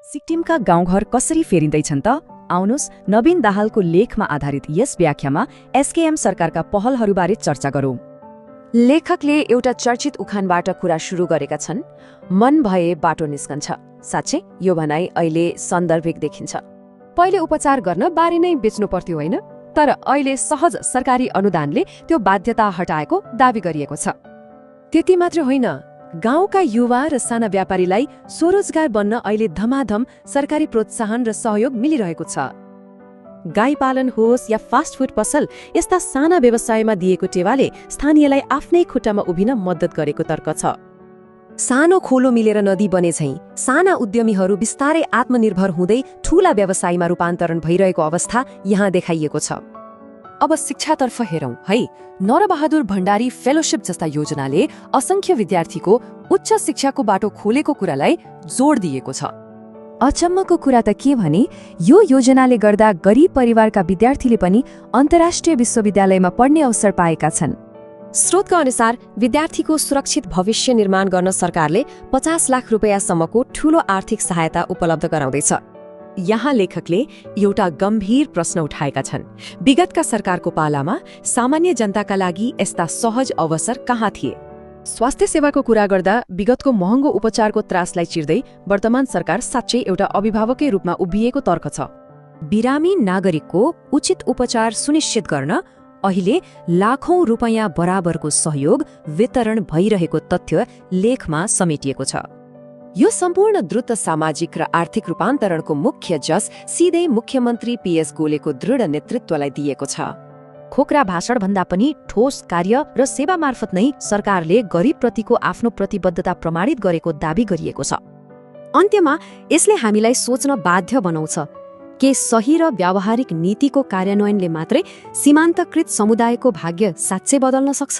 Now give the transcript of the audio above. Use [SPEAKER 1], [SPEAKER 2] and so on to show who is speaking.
[SPEAKER 1] सिक्किमका गाउँघर कसरी फेरिँदैछन् त? आउनुस् नवीन दाहालको लेखमा आधारित यस व्याख्यामा एसकेएम सरकारका पहलहरूबारे चर्चा गरौं।
[SPEAKER 2] लेखकले एउटा चर्चित उखानबाट कुरा सुरु गरेका छन्, मन भए बाटो निस्कन्छ। साँच्चै यो भनाइ अहिले सन्दर्भिक देखिन्छ। पहिले उपचार गर्न बारी नै बेच्नु पर्थ्यो होइन, तर अहिले सहज सरकारी अनुदानले त्यो बाध्यता हटाएको दावी गरिएको छ। त्यति मात्र होइन, गाउँका युवा र साना व्यापारीलाई स्वरोजगार बन्न अहिले धमाधम सरकारी प्रोत्साहन र सहयोग मिलिरहेको छ। गाई पालन होस् या फास्ट फुड पसल, यस्ता साना व्यवसायमा दिएको टेवाले स्थानीयलाई आफ्नै खुट्टामा उभिन मद्दत गरेको तर्क छ। सानो खोलो मिलेर नदी बने झैं साना उद्यमीहरू बिस्तारै आत्मनिर्भर हुँदै ठूला व्यवसायमा रूपान्तरण भइरहेको अवस्था यहाँ देखाइएको छ। अब शिक्षातर्फ हेरौं है। नरबहादुर भण्डारी फेलोशिप जस्ता योजनाले असंख्य विद्यार्थीको उच्च शिक्षाको बाटो खोलेको कुरालाई जोड दिएको छ। अचम्मको कुरा त के भने, यो योजनाले गर्दा गरिब परिवारका विद्यार्थीले पनि अन्तर्राष्ट्रिय विश्वविद्यालयमा पढ्ने अवसर पाएका छन्। स्रोतका अनुसार विद्यार्थीको सुरक्षित भविष्य निर्माण गर्न सरकारले 50 लाख रुपैयाँसम्मको ठूलो आर्थिक सहायता उपलब्ध गराउँदैछ। यहाँ लेखकले एउटा गम्भीर प्रश्न उठाएका छन्। विगतका सरकारको पालामा सामान्य जनताका लागि यस्ता सहज अवसर कहाँ थिए? स्वास्थ्य सेवाको कुरा गर्दा विगतको महँगो उपचारको त्रासलाई चिर्दै वर्तमान सरकार साँच्चै एउटा अभिभावकै रूपमा उभिएको तर्क छ। बिरामी नागरिकको उचित उपचार सुनिश्चित गर्न अहिले लाखौं रुपैयाँ बराबरको सहयोग वितरण भइरहेको तथ्य लेखमा समेटिएको छ। यो सम्पूर्ण द्रुत सामाजिक र आर्थिक रूपान्तरणको मुख्य जस सिधै मुख्यमन्त्री पीएस गोलेको दृढ नेतृत्वलाई दिएको छ। खोक्रा भाषण भन्दा पनि ठोस कार्य र सेवा मार्फत नै सरकारले गरिबप्रतिको आफ्नो प्रतिबद्धता प्रमाणित गरेको दावी गरिएको छ। अन्त्यमा यसले हामीलाई सोच्न बाध्य बनाउँछ के सही र व्यावहारिक नीतिको कार्यान्वयनले मात्रै सीमान्तकृत समुदायको भाग्य साँच्चै बदल्न सक्छ?